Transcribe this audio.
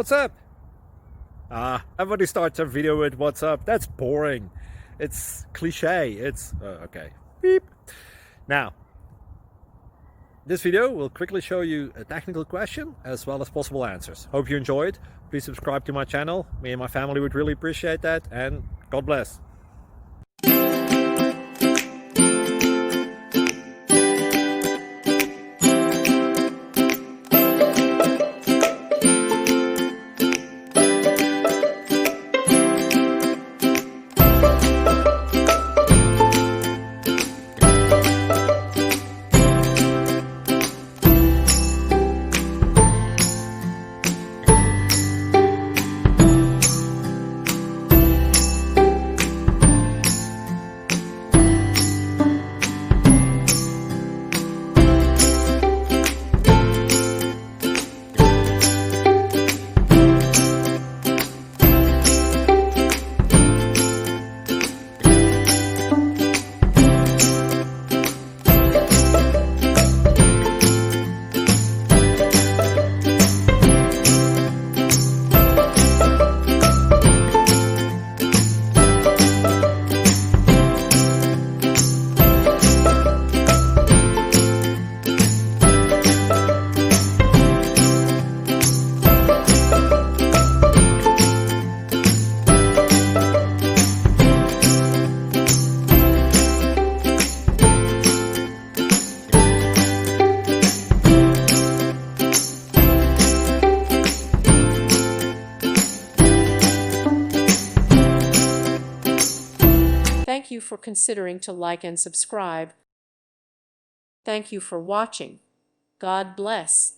what's up? Everybody starts a video with what's up. That's boring. It's cliche. It's okay. Beep. Now, this video will quickly show you a technical question as well as possible answers. Hope you enjoyed. Please subscribe to my channel. Me and my family would really appreciate that, and God bless. Thank you for considering to like and subscribe. Thank you for watching. God bless.